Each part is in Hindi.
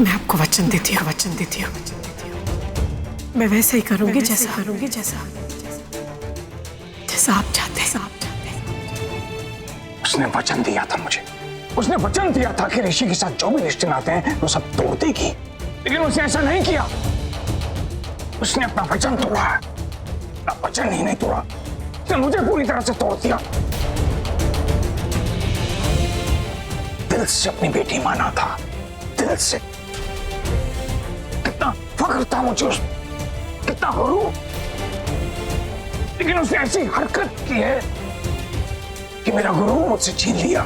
मैं आपको वचन देती हूँ, मैं वैसे ही करूंगी जैसा आप चाहते हैं। उसने वचन दिया था मुझे, उसने वचन दिया था कि ऋषि के साथ जो भी रिश्ते नाते हैं वो सब तोड़ देगी, लेकिन उसने ऐसा नहीं किया। उसने अपना वचन तोड़ा है। अपना वचन ही नहीं तोड़ा, उसने मुझे पूरी तरह से तोड़ दिया। दिल से अपनी बेटी माना था, दिल से। कितना फख्र था मुझे उस, कितना गुरूर, लेकिन उसने ऐसी हरकत की है कि मेरा गुरूर मुझसे छीन लिया।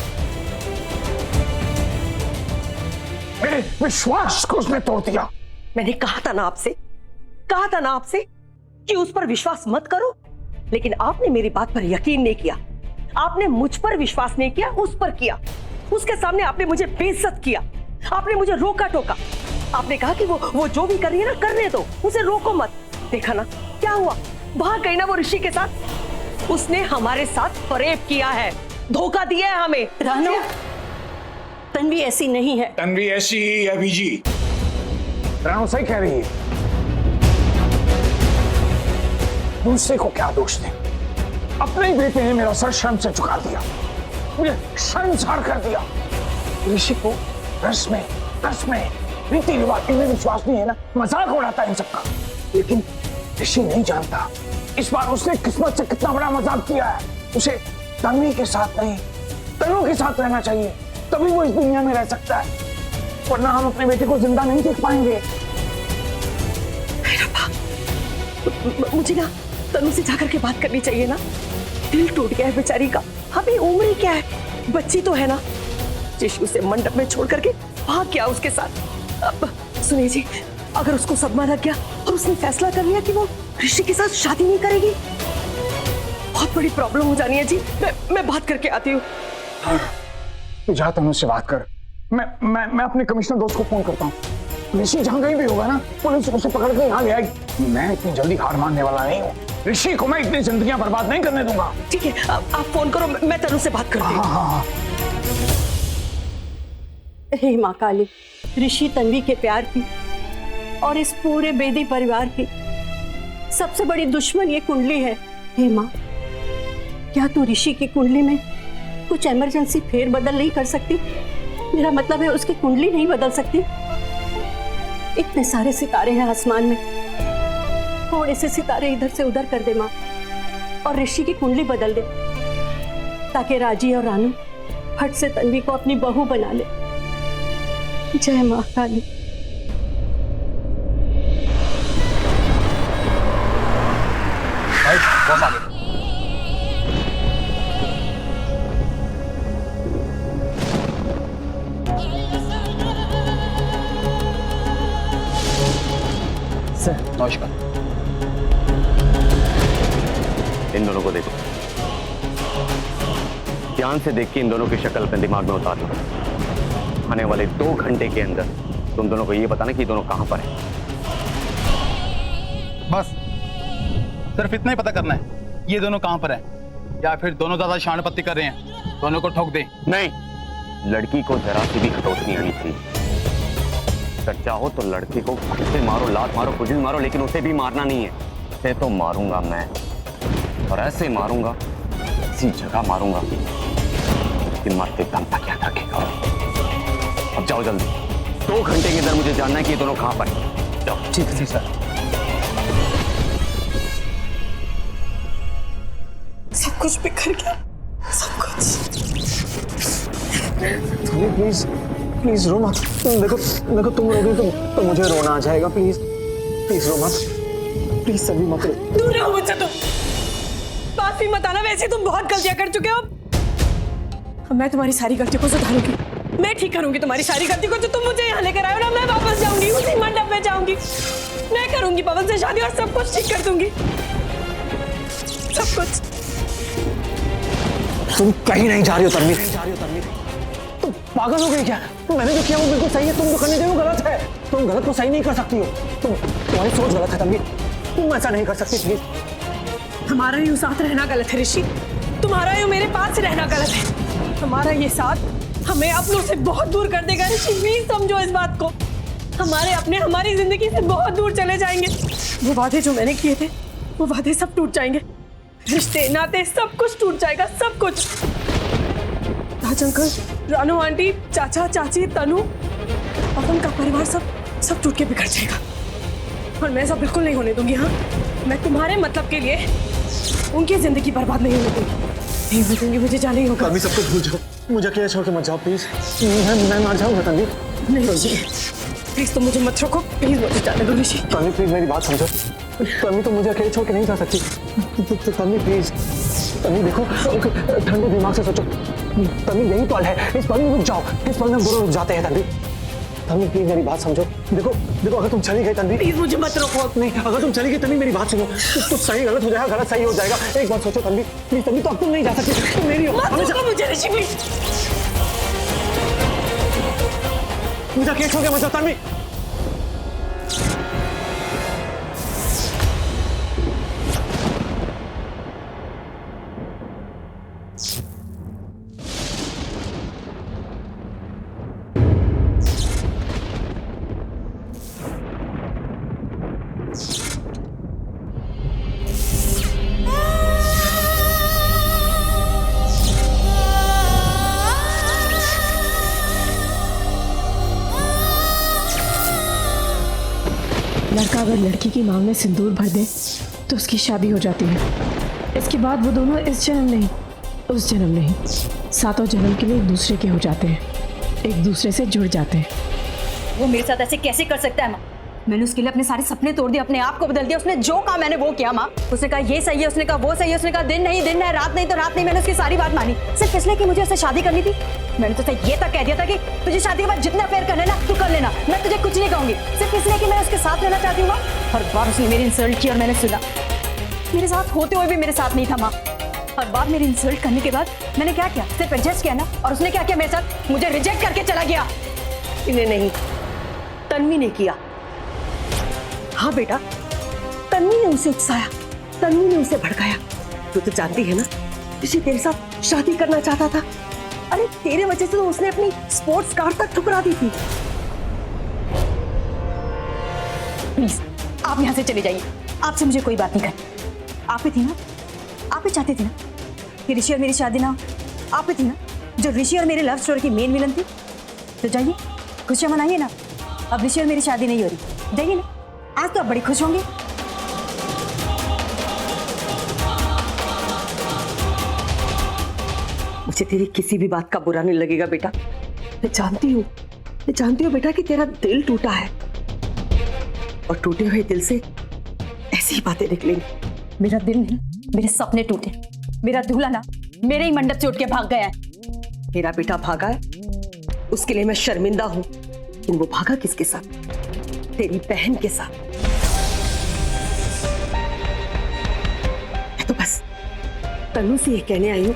मेरे विश्वास को उसने तोड़ दिया। मैंने कहा था ना आपसे कि उस पर विश्वास मत करो, लेकिन आपने मेरी बात पर यकीन नहीं किया। आपने मुझ पर विश्वास नहीं किया, उस पर किया। उसके सामने आपने मुझे बेइज्जत किया, आपने मुझे रोका टोका। आपने कहा कि वो जो भी कर रही है ना, करने दो, उसे रोको मत। देखा ना क्या हुआ, भाग गई ना वो ऋषि के साथ। उसने हमारे साथ फरेब किया है, धोखा दिया है हमें। रानू, तन्वी ऐसी नहीं है। तन्वी ऐसी ही है बीजी। रानू सही कह रही है। दूसरे को क्या दोष दें, अपने ही बेटे ने मेरा सर शर्म से झुका दिया, मुझे शर्मसार कर दिया। ऋषि को रस्में रीति रिवाज इनमें विश्वास नहीं है ना, मजाक उड़ाता है इन सबका। लेकिन ऋषि नहीं जानता इस बार उसने किस्मत से कितना बड़ा मजाक किया है। उसे तन्वी के साथ नहीं, तनु के साथ रहना चाहिए, तभी वो इस दुनिया में रह सकता है, वरना हम अपने बेटे को जिंदा नहीं देख पाएंगे। मुझे ना तनु से जाकर के बात करनी चाहिए ना। दिल टूट गया है बेचारी का। अभी उम्र ही क्या है, बच्ची तो है ना। जिशु से मंडप में छोड़ करके भाग गया उसके साथ। अब सुनिए जी, अगर उसको सदमा लग गया और उसने फैसला कर लिया कि वो ऋषि के साथ शादी नहीं करेगी, बहुत बड़ी प्रॉब्लम हो जानी है जी। मैं बात करके आती हूँ। तू जा, तनु से बात कर। मैं अपने कमिश्नर दोस्त को फोन करता हूँ। ऋषि जहाँ कहीं भी होगा ना, पुलिस उसे पकड़ के यहाँ ले आएगी। मैं इतनी जल्दी हार मानने वाला नहीं हूँ। ऋषि को मैं इतनी जिंदगियां बर्बाद नहीं करने दूंगा। ठीक है, आप फोन करो, मैं तनु से बात करती हूँ। हाँ। हे माँ काली, ऋषि तन्वी के प्यार की और इस पूरे बेदी परिवार की सबसे बड़ी दुश्मन ये कुंडली है। हे माँ, क्या तू ऋषि की कुंडली में कुछ इमरजेंसी फेरबदल नहीं कर सकती? मेरा मतलब है उसकी कुंडली नहीं बदल सकती? इतने सारे सितारे हैं आसमान में, थोड़े से सितारे इधर से उधर कर दे माँ, और ऋषि की कुंडली बदल दे, ताकि राजी और रानू फट से तन्वी को अपनी बहू बना ले। जय माँ काली। बस आ गए। सर नमस्कार। इन दोनों को देखो, ध्यान से देख के इन दोनों की शक्ल अपने दिमाग में उतार लो। आने वाले 2 घंटे के अंदर तुम दोनों को ये बताना कि ये दोनों कहां पर हैं। बस सिर्फ इतना ही पता करना है, ये दोनों कहां पर हैं, या फिर दोनों ज्यादा शानपत्ती कर रहे हैं, दोनों को ठोक दे। नहीं, लड़की को जरा सी भी खटोट नहीं आनी चाहिए। अगर चाहो तो लड़के को खुद मारो, लात मारो, कुजिल मारो, लेकिन उसे भी मारना नहीं है। उसे तो मारूंगा मैं, और ऐसे मारूंगा, इसी जगह मारूंगा कि मरते दम तक याद रखेगा। अब जाओ जल्दी, 2 घंटे के अंदर मुझे जानना है कि ये दोनों कहां पर हैं। जाओ। ठीक है सर। सब कुछ बिखर गया, सब कुछ। प्लीज रो मत। देखो तुम रोगे तो मुझे रोना आ जाएगा। प्लीज रो मत, प्लीज सभी मत रो। दूर रहो मुझसे तुम, बात भी मत आना। वैसे तुम बहुत गलतियां कर चुके हो। अब मैं तुम्हारी सारी गलतियों को सुधारूंगी, मैं ठीक करूंगी तुम्हारी सारी गलती को। जो तुम मुझे यहाँ लेकर आए हो ना, मैं वापस जाऊंगी, उसी मंडप में जाऊंगी, मैं करूंगी पवन से शादी और सब कुछ ठीक कर दूंगी, सब कुछ। तुम कहीं नहीं जा रही हो तन्वी, तुम पागल हो गई क्या? मैंने जो किया वो बिल्कुल सही है, तुम जो करने गए वो गलत है। तुम गलत को सही नहीं कर सकती हो, तुम्हारी सोच गलत है तन्वी, तुम ऐसा नहीं कर सकती। प्लीज, हमारा यूं साथ रहना गलत है ऋषि, तुम्हारा यूं मेरे पास रहना गलत है। हमारा ये साथ हमें अपनों से बहुत दूर कर देगा ऋषि, प्लीज समझो इस बात को। हमारे अपने हमारी जिंदगी से बहुत दूर चले जाएंगे। वो वादे जो मैंने किए थे, वो वादे सब टूट जाएंगे। रिश्ते नाते सब कुछ टूट जाएगा, सब कुछ। राज अंकल, रानू आंटी, चाचा चाची, तनु और उनका परिवार सब टूट के बिखर जाएगा। और मैं ऐसा बिल्कुल नहीं होने दूंगी। हाँ, मैं तुम्हारे मतलब के लिए उनकी जिंदगी बर्बाद नहीं होने दूंगी। नहीं होने दूंगी, मुझे जाना ही होगा। तन्वी, सब कुछ भूल जाओ, मुझे अकेले छोड़ के मत जाओ प्लीज। मैं मर जाऊंगा तन्वी। नहीं ऋषि, प्लीज तुम मुझे मत रोको, प्लीज मुझे जाने दो ऋषि। तन्वी प्लीज मेरी बात समझो। तन्वी तो मुझे अकेले छोड़ के नहीं जा सकती। तन्वी प्लीज, तन्वी देखो, ठंडे दिमाग से सोचो। तन्वी यही पल है, इस पल में रुक जाओ, इस पल में बुरे रुक जाते हैं। तन्वी, तन्वी प्लीज मेरी बात समझो। देखो देखो, अगर तुम चली गई तन्वी, प्लीज मुझे मत रोको। नहीं, अगर तुम चली गई तन्वी मेरी बात सुनो, तो सही गलत हो जाएगा, गलत सही हो जाएगा। एक बात सोचो तन्वी, प्लीज तन्वी, तो अब तुम नहीं जा सकती, तुम मेरी हो। मत रोको मुझे ऋषि, प्लीज। मुझे अकेले छोड़ के मत जाओ तन्वी। लड़का अगर लड़की की मांग में सिंदूर भर दे तो उसकी शादी हो जाती है। इसके बाद वो दोनों इस जन्म नहीं, उस जन्म नहीं, सातों जन्म के लिए एक दूसरे के हो जाते हैं, एक दूसरे से जुड़ जाते हैं। वो मेरे साथ ऐसे कैसे कर सकता है माँ? मैंने उसके लिए अपने सारे सपने तोड़ दिए, अपने आप को बदल दिया। उसने जो कहा मैंने वो किया माँ। उसने कहा ये सही है, उसने कहा वो सही है, उसने कहा दिन नहीं दिन है, रात नहीं तो रात नहीं। मैंने उसकी सारी बात मानी सिर्फ इसलिए कि मुझे उससे शादी करनी थी। मैंने तो उसे ये तक कह दिया था कि तुझे शादी के बाद जितना प्यार कर लेना तू कर लेना, मैं तुझे कुछ नहीं कहूंगी, सिर्फ इसलिए कि मैं उसके साथ रहना चाहती हूँ। हर बार उसने मेरी इंसल्ट की और मैंने सुना। मेरे साथ होते हुए भी मेरे साथ नहीं था माँ। हर बार मेरी इंसल्ट करने के बाद मैंने क्या किया? सिर्फ एडजस्ट किया ना। और उसने क्या किया मेरे साथ? मुझे रिजेक्ट करके चला गया। इन्हें नहीं, तन्वी ने किया। हाँ बेटा, तन्वी ने उसे उकसाया, तन्वी ने उसे भड़काया। तू तो जानती है ना, ऋषि तेरे साथ शादी करना चाहता था। अरे तेरे वजह से तो उसने अपनी स्पोर्ट्स कार तक ठुकरा दी थी। प्लीज आप यहाँ से चले जाइए, आपसे मुझे कोई बात नहीं करनी। आप ही थी ना, आप ही चाहते थे ना कि ऋषि और मेरी शादी ना हो? आप ही थी ना जो ऋषि और मेरे लव स्टोरी की मेन विलन थी? तो जाइए, खुशियाँ मनाइए ना। अब ऋषि और मेरी शादी नहीं हो रही, जाइए ना। आज तो आप बड़ी खुश होंगे। मुझे तेरी किसी भी बात का बुरा नहीं लगेगा बेटा। मैं जानती हूँ बेटा कि तेरा दिल टूटा है और टूटे हुए दिल से ऐसी ही बातें निकलेंगी। मेरा दिल नहीं, मेरे सपने टूटे। मेरा दूल्हा ना मेरे ही मंडप से उठ के भाग गया है। मेरा बेटा भागा है, उसके लिए मैं शर्मिंदा हूँ, लेकिन वो भागा किसके साथ? तेरी बहन के साथ। मैं तो बस तनु से ये कहने आई हूँ,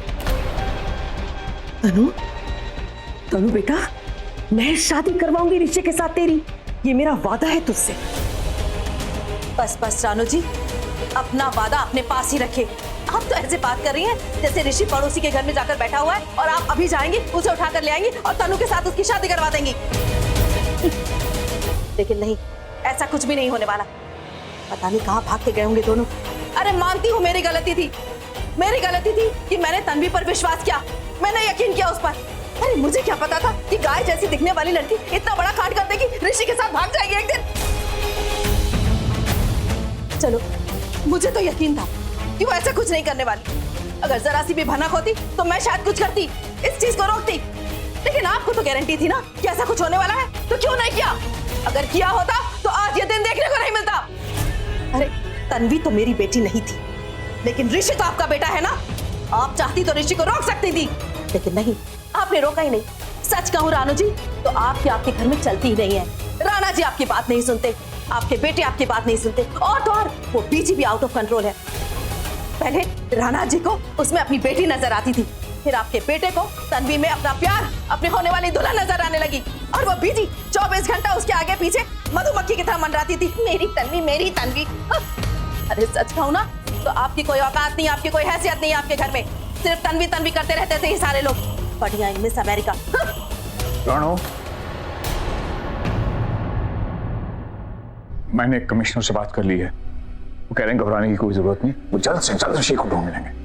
तनु बेटा, मैं शादी करवाऊंगी ऋषि के साथ तेरी, ये मेरा वादा है तुझसे। बस बस रानू जी, अपना वादा अपने पास ही रखे। आप तो ऐसे बात कर रही हैं जैसे ऋषि पड़ोसी के घर में जाकर बैठा हुआ है और आप अभी जाएंगी, उसे उठाकर ले आएंगी और तनु के साथ उसकी शादी करवा देंगी। लेकिन नहीं, ऐसा कुछ भी नहीं होने वाला। पता नहीं कहाँ भाग के गए होंगे दोनों। अरे मानती हूँ मेरी गलती थी कि मैंने तन्वी पर विश्वास किया, मैंने यकीन किया उस पर। अरे मुझे क्या पता था कि गाय जैसी दिखने वाली लड़की इतना बड़ा कांड कर देगी, ऋषि के साथ भाग जाएगी एक दिन। चलो, मुझे तो यकीन था कि वो ऐसा कुछ नहीं करने वाली। अगर जरा सी भी भनक होती तो मैं शायद कुछ करती, इस चीज को रोकती। लेकिन आपको तो गारंटी थी ना कि ऐसा कुछ होने वाला है, तो क्यों नहीं किया? अगर किया होता तो आज ये दिन देखने को नहीं मिलता। अरे तन्वी तो मेरी बेटी नहीं थी, लेकिन ऋषि तो आपका बेटा है ना। आप चाहती तो ऋषि को रोक सकती थी, लेकिन नहीं, आपने रोका ही नहीं। सच कहूं रानू जी, तो आपके घर में चलती ही नहीं है। राणा जी आपकी बात नहीं सुनते, आपके बेटे आपकी बात नहीं सुनते, और तो और वो बीजी भी आउट ऑफ कंट्रोल है। पहले राणा जी को उसमें अपनी बेटी नजर आती थी, फिर आपके बेटे को तन्वी में अपना प्यार, अपने होने वाली दुल्हन नजर आने लगी, और वो बीजी 24 घंटा उसके आगे पीछे मधुमक्खी की तरह मंडराती थी, मेरी तन्वी मेरी तन्वी। अरे सच कहूं ना, तो आपकी कोई औकात नहीं, आपकी कोई हैसियत नहीं आपके घर में। सिर्फ तन्वी तन्वी करते रहते थे ये सारे लोग। बढ़िया मिस अमेरिका। राणो, मैंने कमिश्नर से बात कर ली है, वो कह रहे हैं घबराने की कोई जरूरत नहीं, वो जल्द से जल्द ऋषि को ढूंढ लेंगे।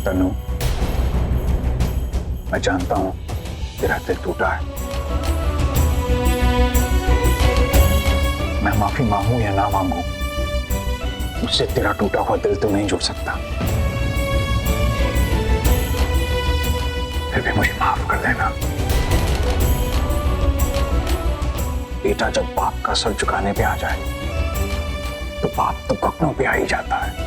तनु, मैं जानता हूं तेरा दिल टूटा है। मैं माफी मांगू या ना मांगू, उससे तेरा टूटा हुआ दिल तो नहीं जुड़ सकता। फिर भी मुझे माफ कर देना। बेटा जब बाप का सर झुकाने पे आ जाए तो बाप तो घुटनों पे आ ही जाता है।